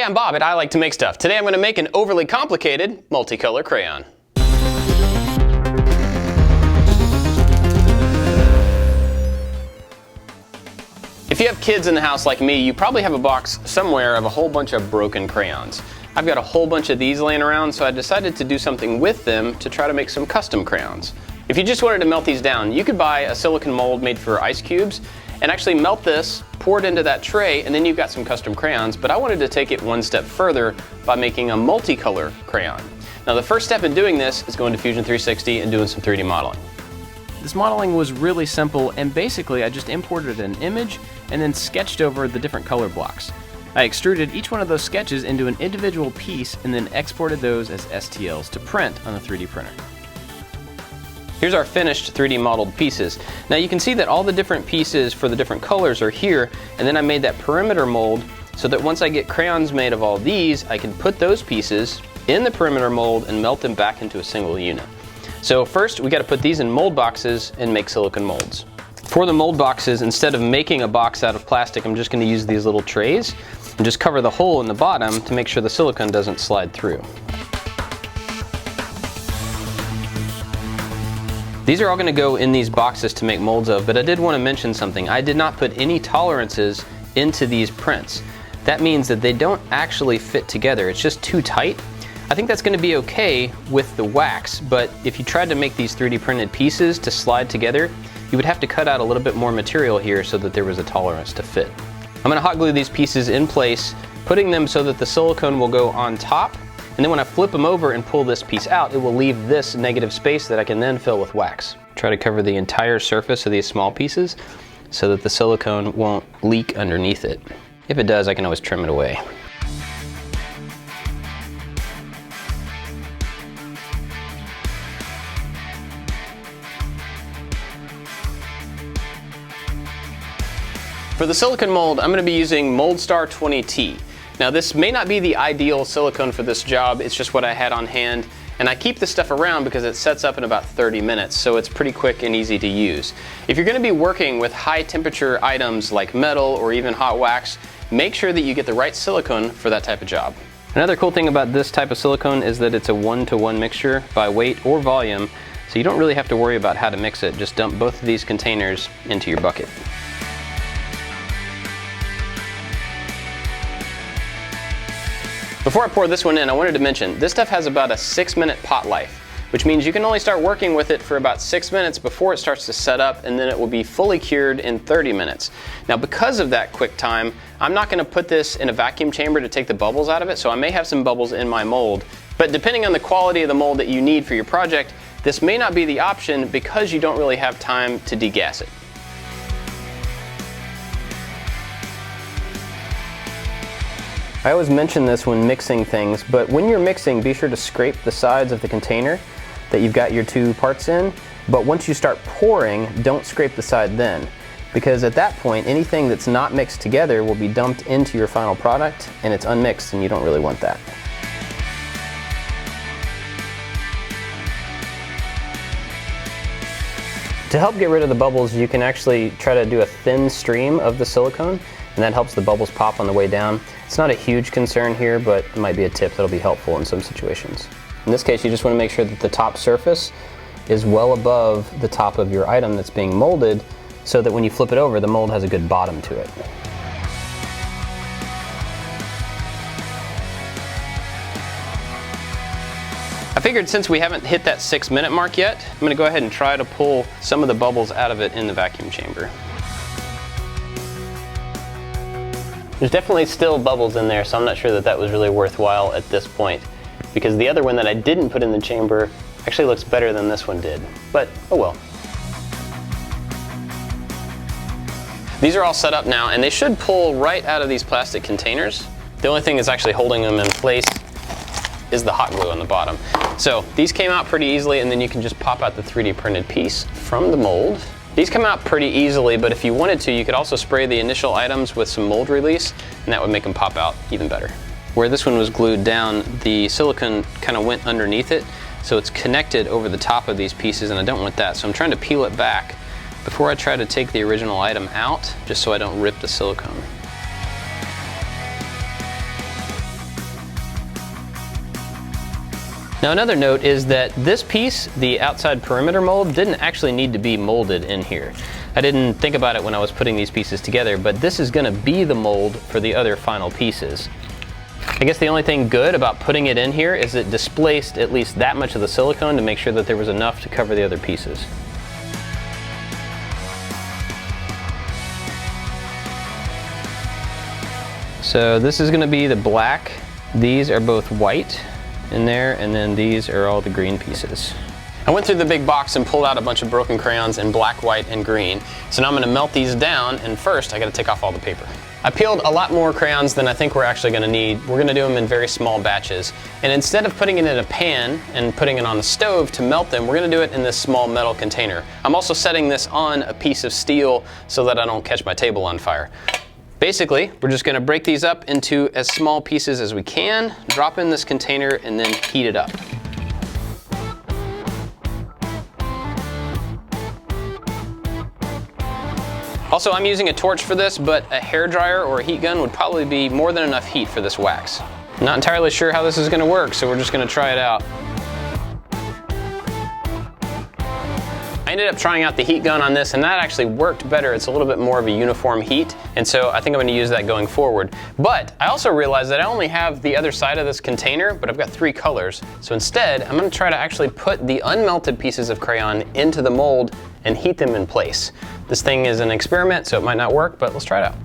I'm Bob and I like to make stuff. Today I'm going to make an overly complicated multicolor crayon. If you have kids in the house like me, you probably have a box somewhere of a whole bunch of broken crayons. I've got a whole bunch of these laying around, so I decided to do something with them to try to make some custom crayons. If you just wanted to melt these down, you could buy a silicone mold made for ice cubes and actually melt this, pour it into that tray, and then you've got some custom crayons. But I wanted to take it one step further by making a multicolor crayon. Now the first step in doing this is going to Fusion 360 and doing some 3D modeling. This modeling was really simple, and basically I just imported an image and then sketched over the different color blocks. I extruded each one of those sketches into an individual piece and then exported those as STLs to print on the 3D printer. Here's our finished 3D modeled pieces. Now you can see that all the different pieces for the different colors are here, and then I made that perimeter mold so that once I get crayons made of all these, I can put those pieces in the perimeter mold and melt them back into a single unit. So first we got to put these in mold boxes and make silicone molds. For the mold boxes, instead of making a box out of plastic, I'm just going to use these little trays and just cover the hole in the bottom to make sure the silicone doesn't slide through. These are all going to go in these boxes to make molds of, but I did want to mention something. I did not put any tolerances into these prints. That means that they don't actually fit together. It's just too tight. I think that's going to be okay with the wax, but if you tried to make these 3D printed pieces to slide together, you would have to cut out a little bit more material here so that there was a tolerance to fit. I'm going to hot glue these pieces in place, putting them so that the silicone will go on top. And then when I flip them over and pull this piece out, it will leave this negative space that I can then fill with wax. Try to cover the entire surface of these small pieces so that the silicone won't leak underneath it. If it does, I can always trim it away. For the silicone mold, I'm going to be using Moldstar 20T. Now this may not be the ideal silicone for this job, it's just what I had on hand, and I keep this stuff around because it sets up in about 30 minutes, so it's pretty quick and easy to use. If you're going to be working with high temperature items like metal or even hot wax, make sure that you get the right silicone for that type of job. Another cool thing about this type of silicone is that it's a 1-to-1 mixture by weight or volume, so you don't really have to worry about how to mix it. Just dump both of these containers into your bucket. Before I pour this one in, I wanted to mention, this stuff has about a 6-minute pot life, which means you can only start working with it for about 6 minutes before it starts to set up, and then it will be fully cured in 30 minutes. Now because of that quick time, I'm not going to put this in a vacuum chamber to take the bubbles out of it, so I may have some bubbles in my mold. But depending on the quality of the mold that you need for your project, this may not be the option because you don't really have time to degas it. I always mention this when mixing things, but when you're mixing, be sure to scrape the sides of the container that you've got your two parts in. But once you start pouring, don't scrape the side then, because at that point, anything that's not mixed together will be dumped into your final product, and it's unmixed, and you don't really want that. To help get rid of the bubbles, you can actually try to do a thin stream of the silicone, and that helps the bubbles pop on the way down. It's not a huge concern here, but it might be a tip that'll be helpful in some situations. In this case, you just want to make sure that the top surface is well above the top of your item that's being molded, so that when you flip it over, the mold has a good bottom to it. I figured since we haven't hit that 6-minute mark yet, I'm going to go ahead and try to pull some of the bubbles out of it in the vacuum chamber. There's definitely still bubbles in there, so I'm not sure that that was really worthwhile at this point, because the other one that I didn't put in the chamber actually looks better than this one did, but oh well. These are all set up now, and they should pull right out of these plastic containers. The only thing that's actually holding them in place is the hot glue on the bottom. So these came out pretty easily, and then you can just pop out the 3D printed piece from the mold. These come out pretty easily, but if you wanted to, you could also spray the initial items with some mold release, and that would make them pop out even better. Where this one was glued down, the silicone kind of went underneath it, so it's connected over the top of these pieces, and I don't want that, so I'm trying to peel it back before I try to take the original item out, just so I don't rip the silicone. Now another note is that this piece, the outside perimeter mold, didn't actually need to be molded in here. I didn't think about it when I was putting these pieces together, but this is going to be the mold for the other final pieces. I guess the only thing good about putting it in here is it displaced at least that much of the silicone to make sure that there was enough to cover the other pieces. So this is going to be the black. These are both white in there, and then these are all the green pieces. I went through the big box and pulled out a bunch of broken crayons in black, white, and green. So now I'm going to melt these down, and first I got to take off all the paper. I peeled a lot more crayons than I think we're actually going to need. We're going to do them in very small batches. And instead of putting it in a pan and putting it on the stove to melt them, we're going to do it in this small metal container. I'm also setting this on a piece of steel so that I don't catch my table on fire. Basically, we're just going to break these up into as small pieces as we can, drop in this container, and then heat it up. Also, I'm using a torch for this, but a hairdryer or a heat gun would probably be more than enough heat for this wax. I'm not entirely sure how this is going to work, so we're just going to try it out. I ended up trying out the heat gun on this, and that actually worked better. It's a little bit more of a uniform heat, and so I think I'm going to use that going forward. But I also realized that I only have the other side of this container, but I've got 3 colors. So instead, I'm going to try to actually put the unmelted pieces of crayon into the mold and heat them in place. This thing is an experiment, so it might not work, but let's try it out.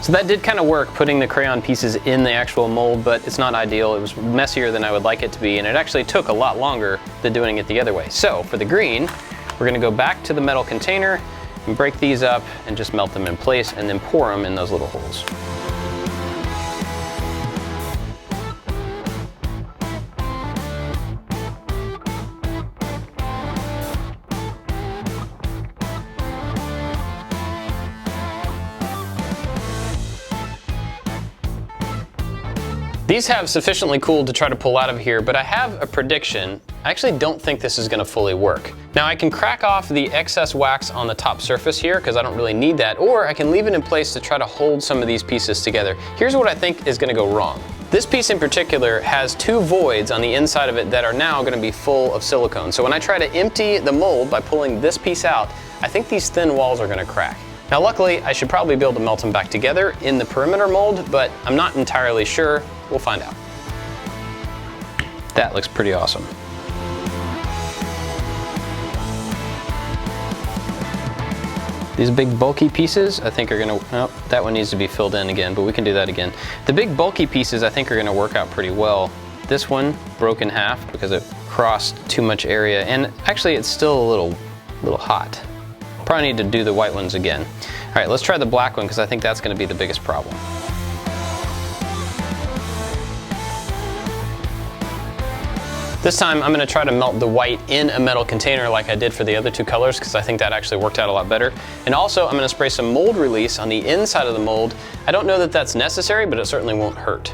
So that did kind of work, putting the crayon pieces in the actual mold, but it's not ideal. It was messier than I would like it to be, and it actually took a lot longer than doing it the other way. So for the green, we're going to go back to the metal container and break these up and just melt them in place and then pour them in those little holes. These have sufficiently cooled to try to pull out of here, but I have a prediction. I actually don't think this is going to fully work. Now I can crack off the excess wax on the top surface here because I don't really need that, or I can leave it in place to try to hold some of these pieces together. Here's what I think is going to go wrong. This piece in particular has 2 voids on the inside of it that are now going to be full of silicone. So when I try to empty the mold by pulling this piece out, I think these thin walls are going to crack. Now luckily, I should probably be able to melt them back together in the perimeter mold, but I'm not entirely sure. We'll find out. That looks pretty awesome. These big bulky pieces I think are gonna, oh, that one needs to be filled in again, but we can do that again. The big bulky pieces I think are gonna work out pretty well. This one broke in half because it crossed too much area, and actually it's still a little hot. Probably need to do the white ones again. All right, let's try the black one because I think that's gonna be the biggest problem. This time I'm going to try to melt the white in a metal container like I did for the other 2 colors because I think that actually worked out a lot better. And also I'm going to spray some mold release on the inside of the mold. I don't know that that's necessary, but it certainly won't hurt.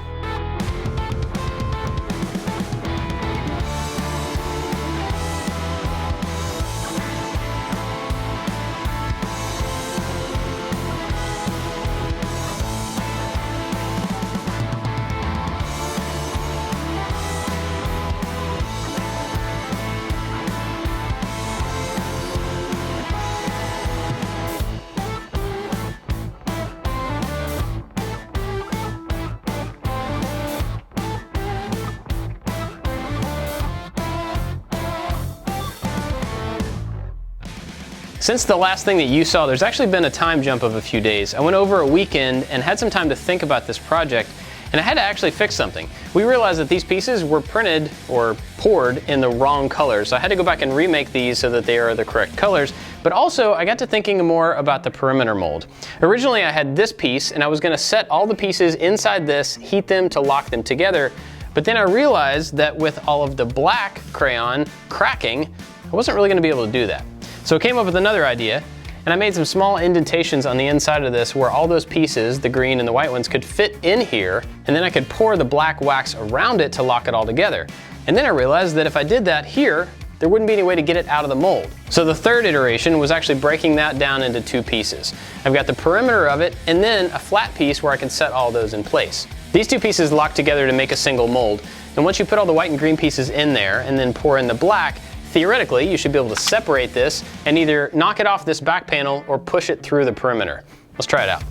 Since the last thing that you saw, there's actually been a time jump of a few days. I went over a weekend and had some time to think about this project, and I had to actually fix something. We realized that these pieces were printed or poured in the wrong colors, so I had to go back and remake these so that they are the correct colors. But also, I got to thinking more about the perimeter mold. Originally, I had this piece, and I was going to set all the pieces inside this, heat them to lock them together. But then I realized that with all of the black crayon cracking, I wasn't really going to be able to do that. So I came up with another idea, and I made some small indentations on the inside of this where all those pieces, the green and the white ones, could fit in here, and then I could pour the black wax around it to lock it all together. And then I realized that if I did that here, there wouldn't be any way to get it out of the mold. So the third iteration was actually breaking that down into two pieces. I've got the perimeter of it and then a flat piece where I can set all those in place. These two pieces lock together to make a single mold, and once you put all the white and green pieces in there and then pour in the black, theoretically you should be able to separate this and either knock it off this back panel or push it through the perimeter. Let's try it out.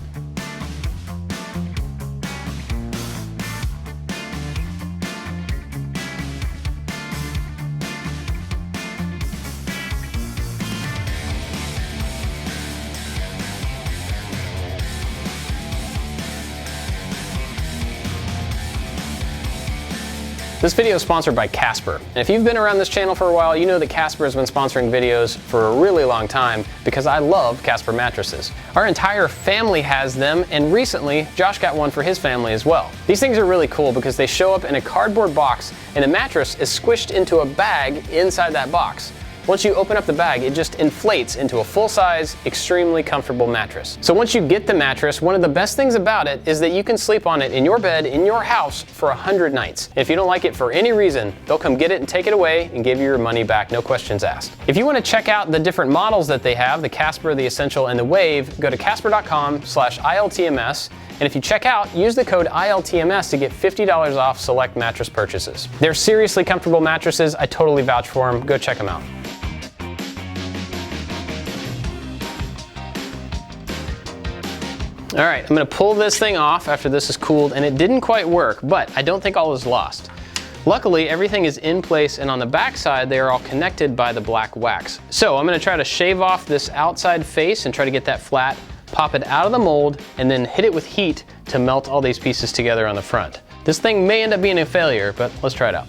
This video is sponsored by Casper. And if you've been around this channel for a while, you know that Casper has been sponsoring videos for a really long time because I love Casper mattresses. Our entire family has them, and recently Josh got one for his family as well. These things are really cool because they show up in a cardboard box and the mattress is squished into a bag inside that box. Once you open up the bag, it just inflates into a full-size, extremely comfortable mattress. So once you get the mattress, one of the best things about it is that you can sleep on it in your bed, in your house, for 100 nights. If you don't like it for any reason, they'll come get it and take it away and give you your money back, no questions asked. If you want to check out the different models that they have, the Casper, the Essential, and the Wave, go to casper.com/ILTMS. And if you check out, use the code ILTMS to get $50 off select mattress purchases. They're seriously comfortable mattresses. I totally vouch for them. Go check them out. All right, I'm gonna pull this thing off after this is cooled, and it didn't quite work, but I don't think all is lost. Luckily, everything is in place, and on the back side, they are all connected by the black wax. So I'm gonna try to shave off this outside face and try to get that flat, pop it out of the mold, and then hit it with heat to melt all these pieces together on the front. This thing may end up being a failure, but let's try it out.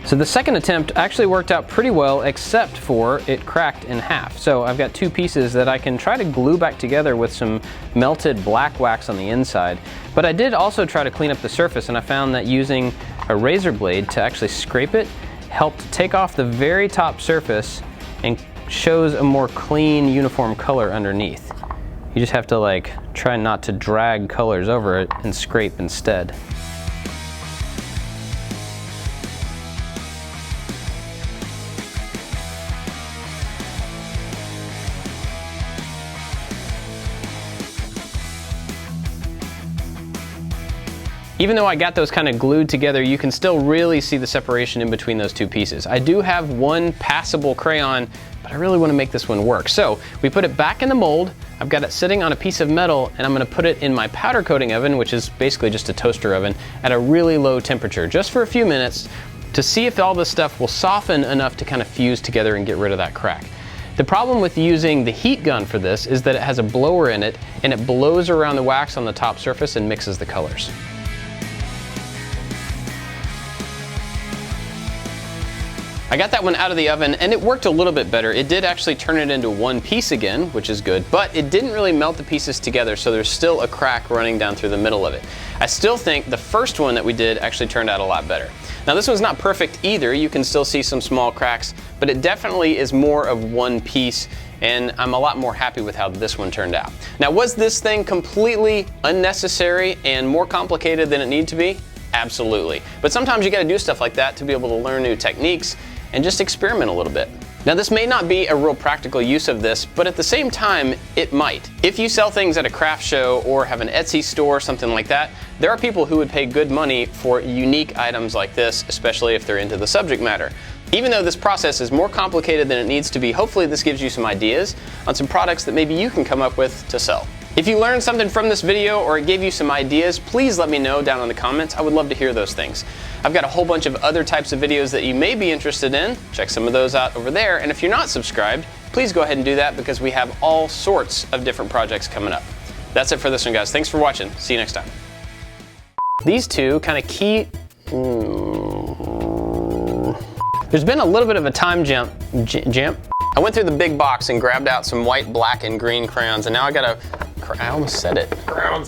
So the second attempt actually worked out pretty well, except for it cracked in half. So I've got two pieces that I can try to glue back together with some melted black wax on the inside. But I did also try to clean up the surface, and I found that using a razor blade to actually scrape it helped take off the very top surface and shows a more clean, uniform color underneath. You just have to try not to drag colors over it and scrape instead. Even though I got those kind of glued together, you can still really see the separation in between those two pieces. I do have one passable crayon, but I really want to make this one work. So we put it back in the mold. I've got it sitting on a piece of metal, and I'm going to put it in my powder coating oven, which is basically just a toaster oven, at a really low temperature, just for a few minutes, to see if all this stuff will soften enough to kind of fuse together and get rid of that crack. The problem with using the heat gun for this is that it has a blower in it, and it blows around the wax on the top surface and mixes the colors. I got that one out of the oven, and it worked a little bit better. It did actually turn it into one piece again, which is good, but it didn't really melt the pieces together, so there's still a crack running down through the middle of it. I still think the first one that we did actually turned out a lot better. Now this one's not perfect either. You can still see some small cracks, but it definitely is more of one piece, and I'm a lot more happy with how this one turned out. Now, was this thing completely unnecessary and more complicated than it needed to be? Absolutely. But sometimes you gotta do stuff like that to be able to learn new techniques and just experiment a little bit. Now this may not be a real practical use of this, but at the same time, it might. If you sell things at a craft show or have an Etsy store, something like that, there are people who would pay good money for unique items like this, especially if they're into the subject matter. Even though this process is more complicated than it needs to be, hopefully this gives you some ideas on some products that maybe you can come up with to sell. If you learned something from this video or it gave you some ideas, please let me know down in the comments. I would love to hear those things. I've got a whole bunch of other types of videos that you may be interested in. Check some of those out over there. And if you're not subscribed, please go ahead and do that because we have all sorts of different projects coming up. That's it for this one, guys. Thanks for watching. See you next time. These two kind of key... There's been a little bit of a time jump. I went through the big box and grabbed out some white, black, and green crayons, and now I almost said it. Crayons.